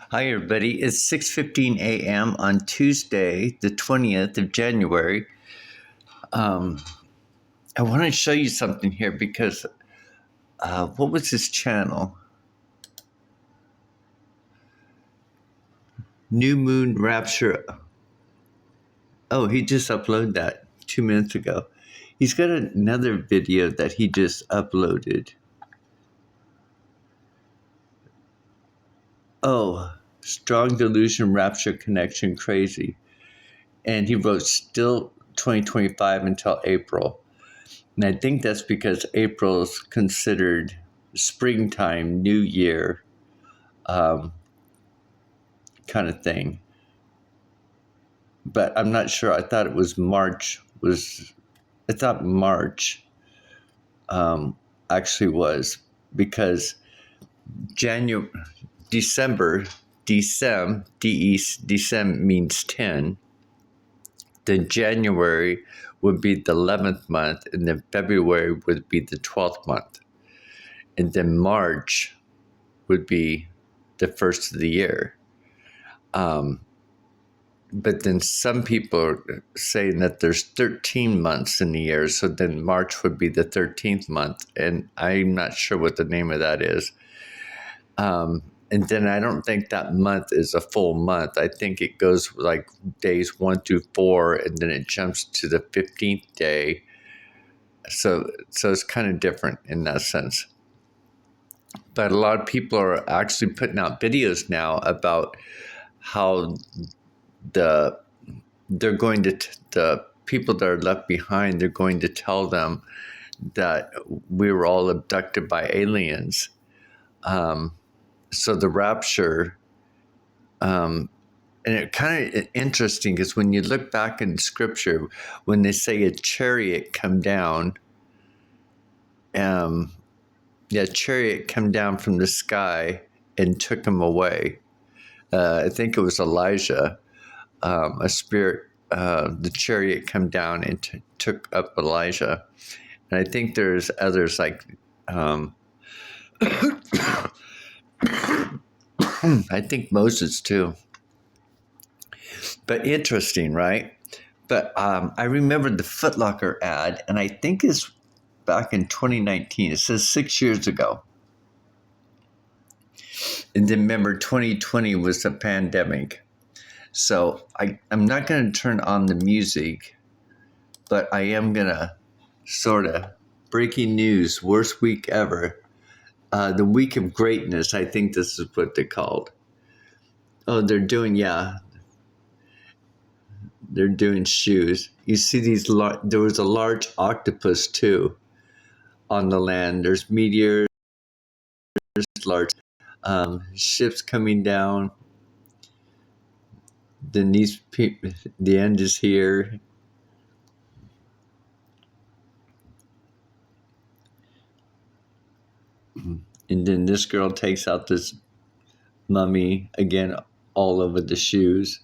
Hi, everybody. It's 6:15 a.m. on Tuesday, the 20th of January. I want to show you something here because what was his channel? New Moon Rapture. Oh, he just uploaded that 2 minutes ago. He's got another video that he just uploaded. Oh, Strong Delusion Rapture Connection Crazy. And he wrote still 2025 until April. And I think that's because April's considered springtime, New Year kind of thing. But I'm not sure. I thought it was March. I thought March actually was because December, Decem means 10. Then January would be the 11th month, and then February would be the 12th month. And then March would be the first of the year. But then some people are saying that there's 13 months in the year, so then March would be the 13th month, and I'm not sure what the name of that is. And then I don't think that month is a full month. I think it goes like days 1 through 4, and then it jumps to the 15th day. So it's kind of different in that sense. But a lot of people are actually putting out videos now about how the people that are left behind, they're going to tell them that we were all abducted by aliens. So the rapture, and it kind of interesting because when you look back in scripture, when they say a chariot come down, chariot come down from the sky and took him away. I think it was Elijah, a spirit, the chariot come down and took up Elijah. And I think there's others like, I think Moses too. But interesting, right? But I remember the Foot Locker ad, and I think it's back in 2019. It says 6 years ago. And then remember, 2020 was the pandemic. So I'm not going to turn on the music, but I am going to sort of breaking news, worst week ever. The week of greatness, I think this is what they're called. Oh, they're doing shoes. You see these, there was a large octopus too on the land. There's meteors, large ships coming down. Then these people, the end is here. And then this girl takes out this mummy again, all over the shoes.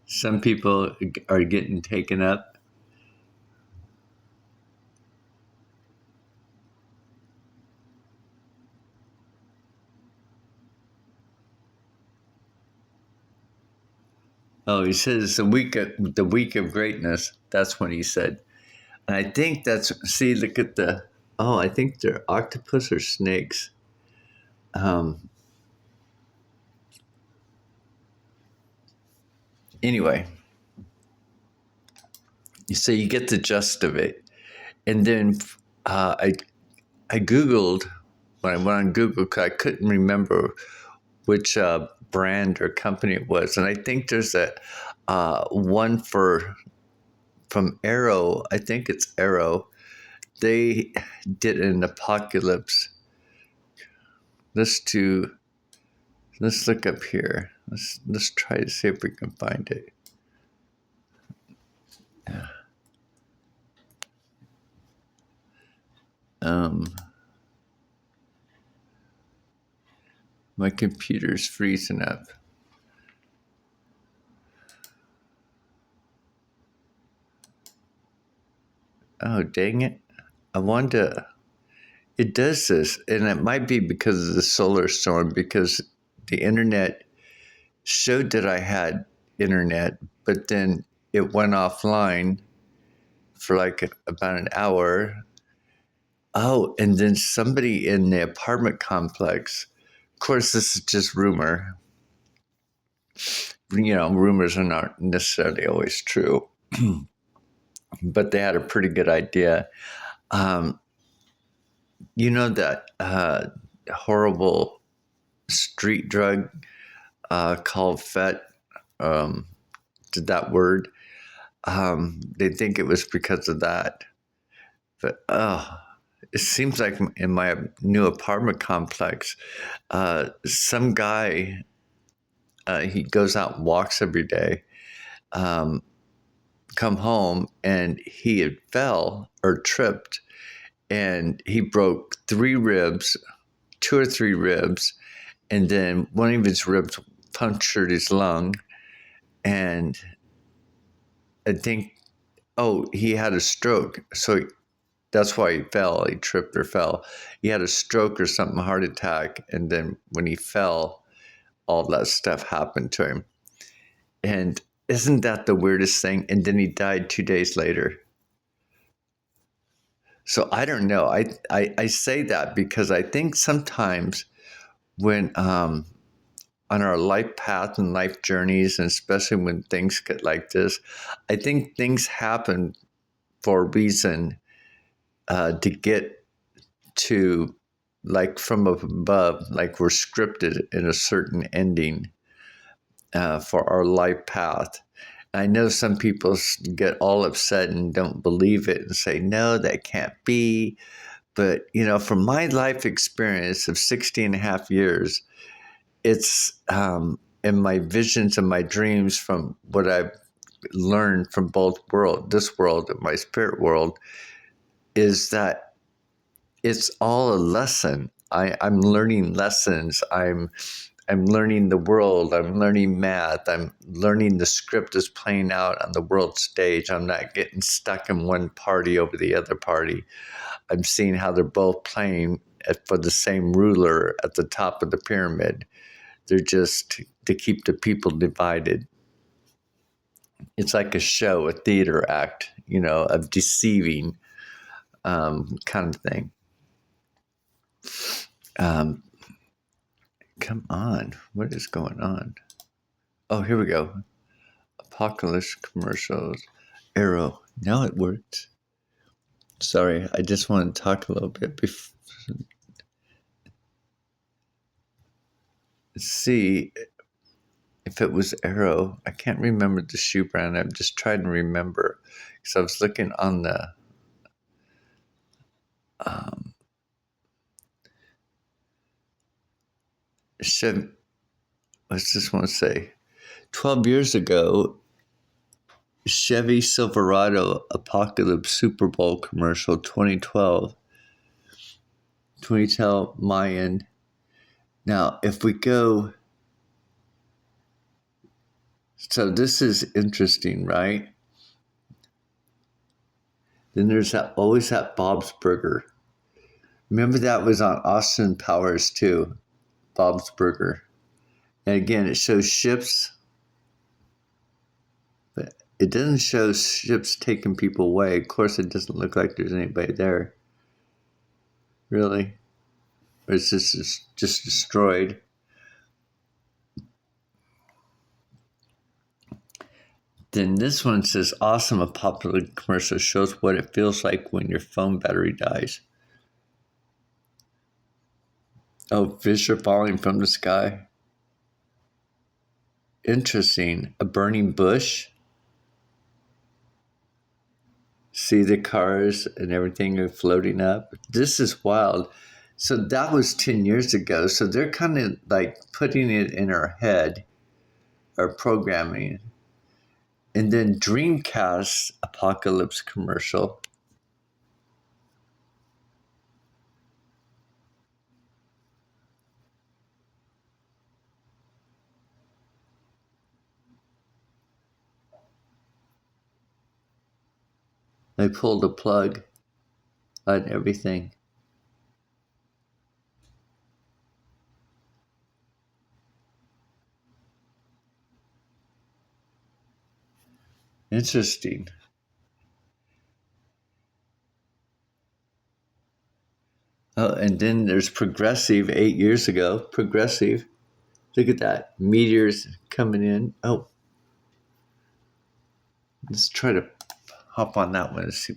Some people are getting taken up. Oh, he says the week of greatness. That's what he said. And I think look at I think they're octopus or snakes. Anyway, so you get the gist of it. And then I Googled, when I went on Google, because I couldn't remember which brand or company it was. And I think there's one from Arrow. I think it's Arrow. They did an apocalypse. Let's look up here. Let's try to see if we can find it. My computer's freezing up. Oh, dang it. I wanted to. It does this, and it might be because of the solar storm, because the internet showed that I had internet, but then it went offline for like about an hour. Oh, and then somebody in the apartment complex, of course, this is just rumor. Rumors are not necessarily always true, but they had a pretty good idea. Um, that horrible street drug called FET, that word. They think it was because of that. But it seems like in my new apartment complex, some guy, he goes out and walks every day, um, come home, and he had fell or tripped, and he broke 3 ribs, 2 or 3 ribs, and then one of his ribs punctured his lung, and I think, he had a stroke. So that's why he fell. He tripped or fell. He had a stroke or something, a heart attack. And then when he fell, all that stuff happened to him. And isn't that the weirdest thing? And then he died 2 days later. So I don't know. I say that because I think sometimes when on our life path and life journeys, and especially when things get like this, I think things happen for a reason, to get to, like, from above, like we're scripted in a certain ending for our life path. I know some people get all upset and don't believe it and say, no, that can't be. But, from my life experience of 60 and a half years, it's in my visions and my dreams from what I've learned from both this world and my spirit world, is that it's all a lesson. I'm learning lessons. I'm learning the world. I'm learning math. I'm learning the script is playing out on the world stage. I'm not getting stuck in one party over the other party. I'm seeing how they're both playing for the same ruler at the top of the pyramid. They're just to keep the people divided. It's like a show, a theater act, of deceiving, kind of thing. Come on, what is going on? Oh, here we go. Apocalypse commercials. Arrow. Now it works. Sorry, I just want to talk a little bit before. See if it was Arrow. I can't remember the shoe brand. I'm just trying to remember because I was looking on the let's just want to say 12 years ago, Chevy Silverado Apocalypse Super Bowl commercial 2012. 2012 Mayan. Now, if we go, so this is interesting, right? Then there's always that Bob's Burger. Remember that was on Austin Powers too, Bob's Burger. And again, it shows ships, but it doesn't show ships taking people away. Of course, it doesn't look like there's anybody there. Really? Or it's just destroyed. Then this one says, awesome, a popular commercial shows what it feels like when your phone battery dies. Oh, fish are falling from the sky. Interesting. A burning bush. See the cars and everything are floating up. This is wild. So that was 10 years ago. So they're kind of like putting it in our head, or programming. And then Dreamcast Apocalypse commercial. I pulled a plug on everything. Interesting. Oh, and then there's progressive 8 years ago. Progressive. Look at that. Meteors coming in. Oh, let's try to hop on that one and see.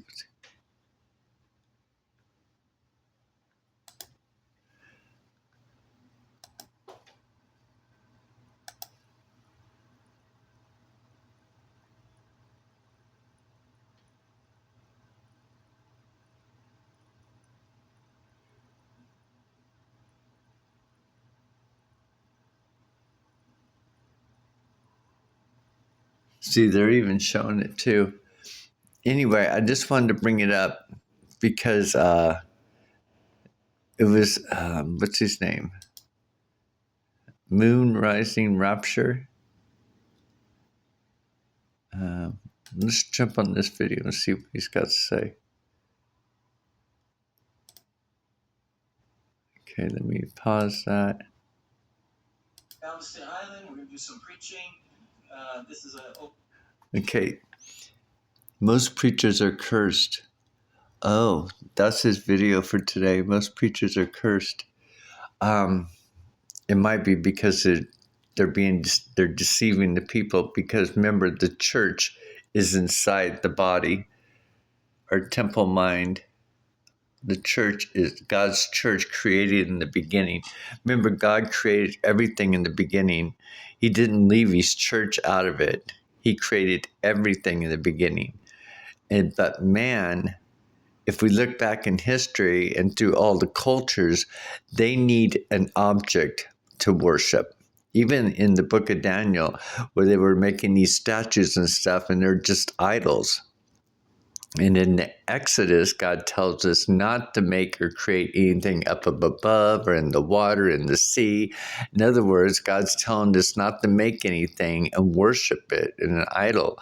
See, they're even showing it too. Anyway, I just wanted to bring it up because it was, what's his name? Moon Rising Rapture. Let's jump on this video and see what he's got to say. Okay, let me pause that. Galveston Island, we're going to do some preaching. Okay. Most preachers are cursed. Oh, that's his video for today. Most preachers are cursed. It might be because they're deceiving the people, because remember, the church is inside the body, our temple mind. The church is God's church created in the beginning. Remember, God created everything in the beginning. He didn't leave his church out of it. He created everything in the beginning. But man, if we look back in history and through all the cultures, they need an object to worship. Even in the book of Daniel, where they were making these statues and stuff, and they're just idols. And in the Exodus, God tells us not to make or create anything up above or in the water, in the sea. In other words, God's telling us not to make anything and worship it in an idol.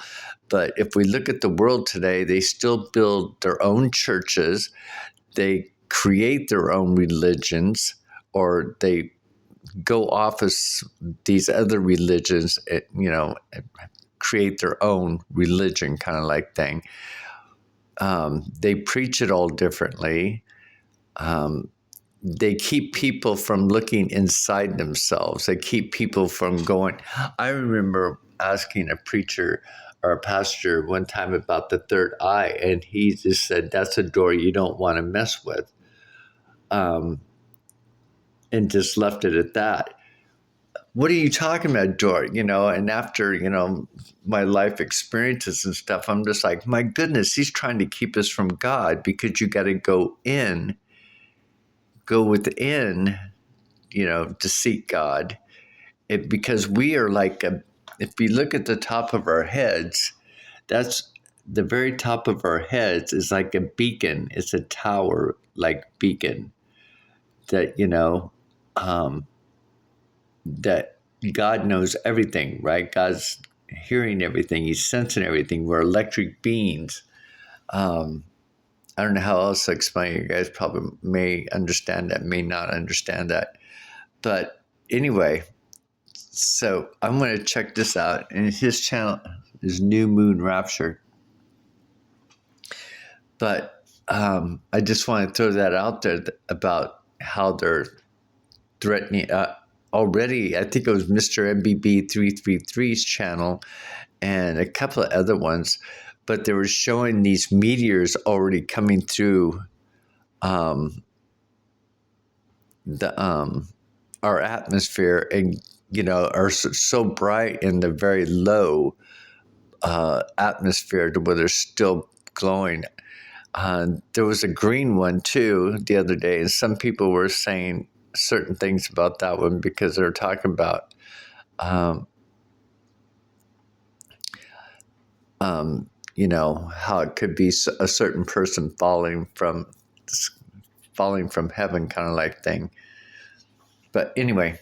But if we look at the world today, they still build their own churches. They create their own religions, or they go off as these other religions, create their own religion kind of like thing. They preach it all differently. They keep people from looking inside themselves. They keep people from going. I remember asking a preacher or a pastor one time about the third eye, and he just said, that's a door you don't want to mess with, and just left it at that. What are you talking about, door? And after, my life experiences and stuff, I'm just like, my goodness, he's trying to keep us from God, because you got to go within, to seek God. Because we are like, if we look at the top of our heads, that's the very top of our heads is like a beacon. It's a tower like beacon that, that God knows everything, right? God's hearing everything. He's sensing everything. We're electric beings. I don't know how else to explain it. You guys probably may understand that, may not understand that. But anyway, so I'm going to check this out. And his channel is New Moon Rapture. But I just want to throw that out there about how they're threatening. Already, I think it was Mr. MBB 333's channel and a couple of other ones, but they were showing these meteors already coming through our atmosphere, and are so bright in the very low atmosphere to where they're still glowing. There was a green one too the other day, and some people were saying certain things about that one, because they're talking about how it could be a certain person falling from heaven kind of like thing. But anyway,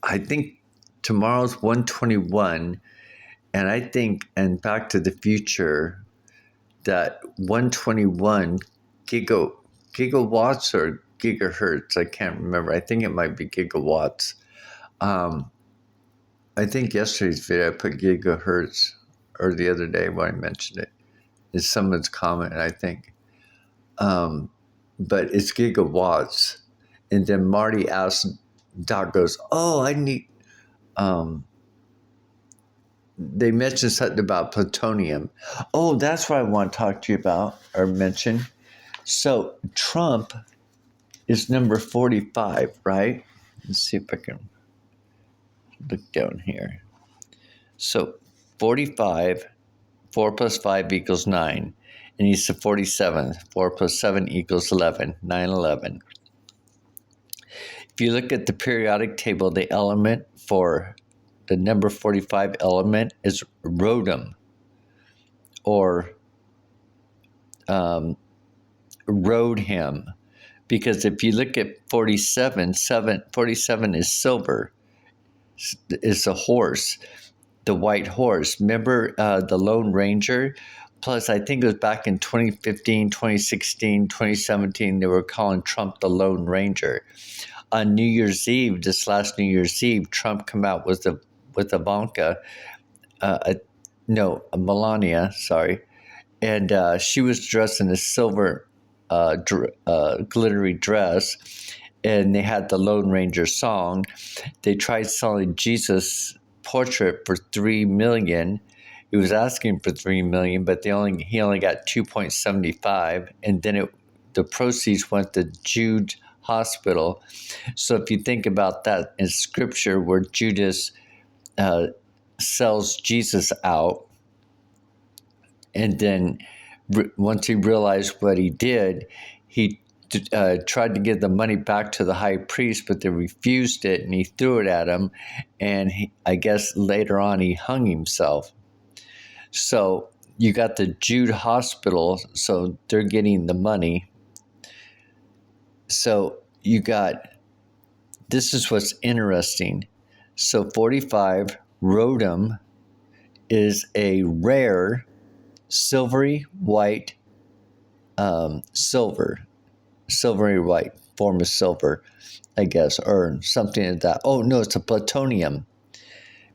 I think tomorrow's 121, And I think, and Back to the Future, that 121 gigawatts or gigahertz, I can't remember. I think it might be gigawatts. Um, I think yesterday's video I put gigahertz, or the other day when I mentioned it. It's someone's comment, I think. But it's gigawatts. And then Marty asks, Doc goes, oh, I need, they mentioned something about plutonium. Oh, that's what I want to talk to you about or mention. So Trump is number 45, right? Let's see if I can look down here. So 45, 4 plus 5 equals 9. And he's the 47th. 4 plus 7 equals 11, 9, 11. If you look at the periodic table, the element for the number 45 element is rhodium, or rhodium, because if you look at 47 is silver, is a horse, the white horse. Remember the Lone Ranger? Plus, I think it was back in 2015, 2016, 2017, they were calling Trump the Lone Ranger. On New Year's Eve, this last New Year's Eve, Trump come out with Ivanka, Melania, sorry, and she was dressed in a silver glittery dress, and they had the Lone Ranger song. They tried selling Jesus portrait for $3 million. He was asking for $3 million, but he only got 2.75, and then the proceeds went to Jude Hospital. So if you think about that in Scripture, where Judas sells Jesus out, and then once he realized what he did, he tried to give the money back to the high priest, but they refused it, and he threw it at him. And I guess later on he hung himself. So you got the Jude Hospital, so they're getting the money. So you got, this is what's interesting. So 45 rhodium is a rare silvery white silvery white form of silver, I guess, or something like that. Oh, no, it's a plutonium.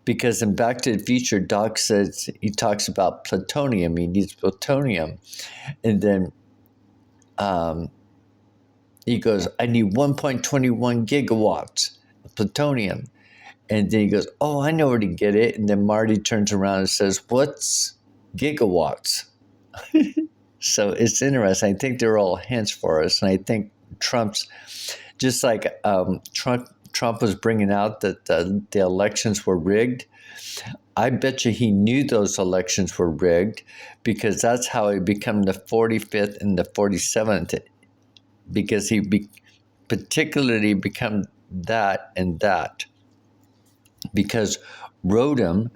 Because in Back to the Future, Doc says, he talks about plutonium. He needs plutonium. And then he goes, I need 1.21 gigawatts of plutonium. And then he goes, oh, I know where to get it. And then Marty turns around and says, what's gigawatts? So it's interesting. I think they're all hints for us. And I think Trump's, just like Trump was bringing out that the elections were rigged, I bet you he knew those elections were rigged, because that's how he became the 45th and the 47th, because he particularly become that and that. Because rhodium,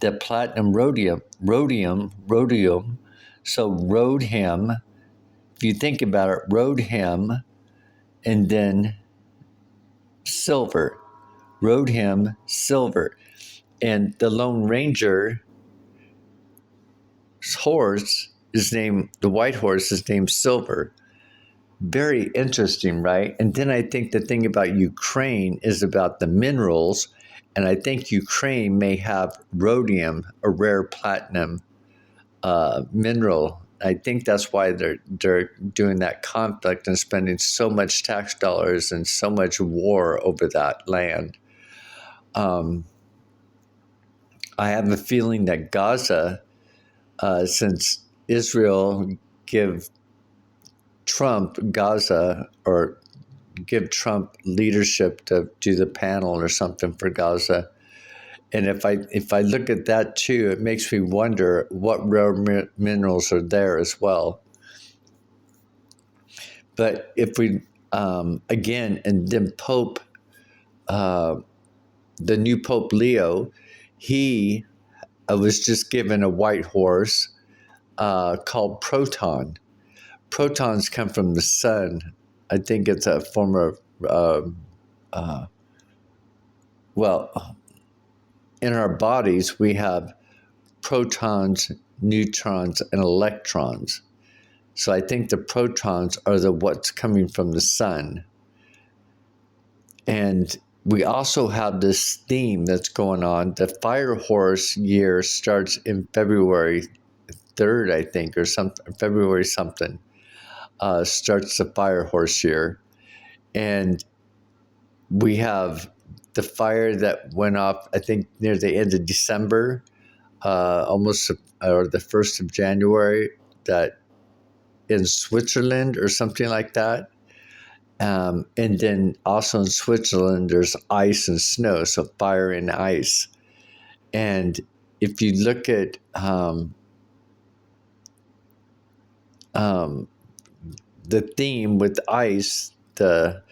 the platinum rhodium, so rhodium, if you think about it, rhodium, and then silver, rhodium, silver. And the Lone Ranger horse is named, the white horse is named Silver. Very interesting, right? And then I think the thing about Ukraine is about the minerals, and I think Ukraine may have rhodium, a rare platinum mineral. I think that's why they're doing that conflict and spending so much tax dollars and so much war over that land. I have a feeling that Gaza, since Israel give Trump Gaza, or give Trump leadership to do the panel or something for Gaza. And if I look at that too, it makes me wonder what rare minerals are there as well. But if we, again, and then Pope, the new Pope Leo, he was just given a white horse called Proton. Protons come from the sun. I think it's a form of, in our bodies, we have protons, neutrons, and electrons. So I think the protons are what's coming from the sun. And we also have this theme that's going on. The fire horse year starts in February 3rd, I think, or something, February something, starts the fire horse year. And we have the fire that went off, I think, near the end of December, almost, or the 1st of January, that in Switzerland or something like that. And then also in Switzerland, there's ice and snow, so fire and ice. And if you look at the theme with ice, the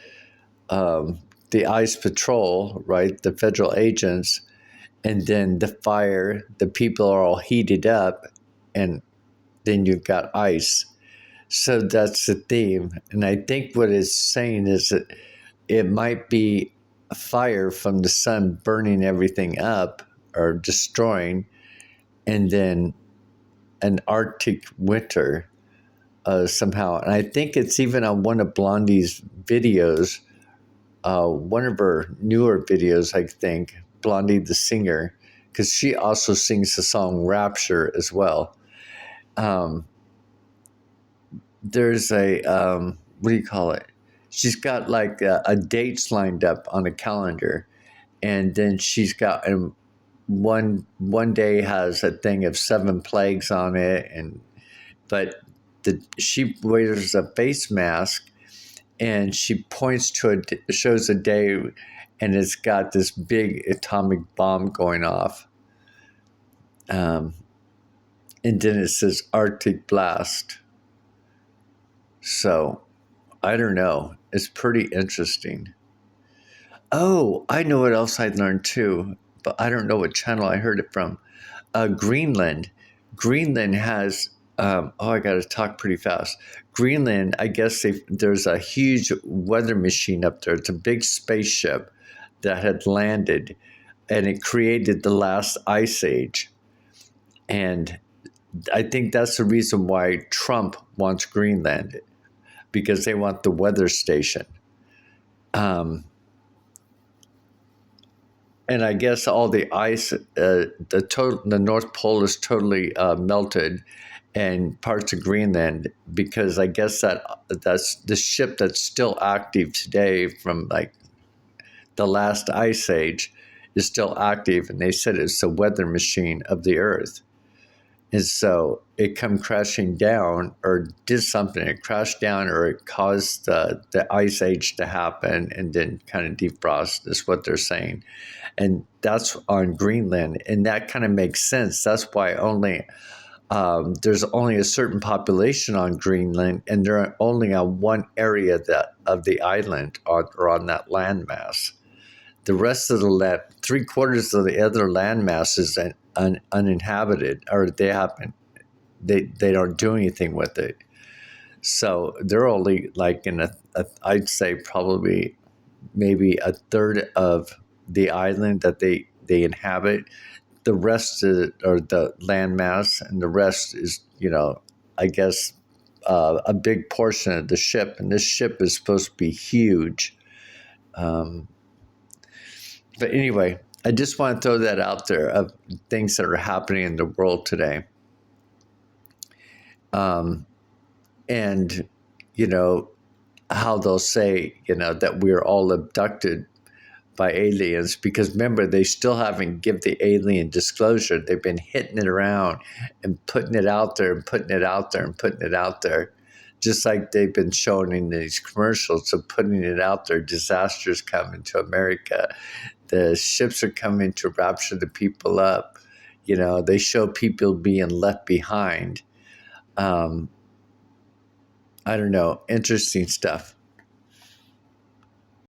ice patrol, right, the federal agents, and then the fire, the people are all heated up, and then you've got ice. So that's the theme. And I think what it's saying is that it might be a fire from the sun burning everything up or destroying, and then an Arctic winter somehow. And I think it's even on one of Blondie's videos, one of her newer videos, I think, Blondie the singer, because she also sings the song Rapture as well. There's a, what do you call it? She's got like a dates lined up on a calendar, and then she's got, and one day has a thing of 7 plagues on it, but she wears a face mask, and she points to shows a day, and it's got this big atomic bomb going off, and then it says Arctic blast. So I don't know. It's pretty interesting. Oh, I know what else I learned too, but I don't know what channel I heard it from. Greenland. Greenland has, I got to talk pretty fast. Greenland, I guess there's a huge weather machine up there. It's a big spaceship that had landed, and it created the last ice age. And I think that's the reason why Trump wants Greenland, because they want the weather station. And I guess all the ice, the North Pole is totally melted, and parts of Greenland, because I guess that's the ship that's still active today from like the last ice age is still active, and they said it's the weather machine of the Earth. And so it come crashing down, or did something. It crashed down, or it caused the ice age to happen, and then kind of defrost is what they're saying. And that's on Greenland, and that kind of makes sense. That's why there's only a certain population on Greenland, and they're only on one area of the island, or on that landmass. The rest of the land, 3/4 of the other landmass is uninhabited, or they don't do anything with it. So they're only like in I'd say probably maybe a third of the island that they inhabit. The rest or the landmass, and the rest is, I guess, a big portion of the ship. And this ship is supposed to be huge. But anyway, I just want to throw that out there of things that are happening in the world today. And, how they'll say, that we're all abducted by aliens, because remember, they still haven't given the alien disclosure. They've been hitting it around and putting it out there and putting it out there and putting it out there, just like they've been showing in these commercials of putting it out there. Disasters coming to America. The ships are coming to rapture the people up. They show people being left behind. I don't know. Interesting stuff.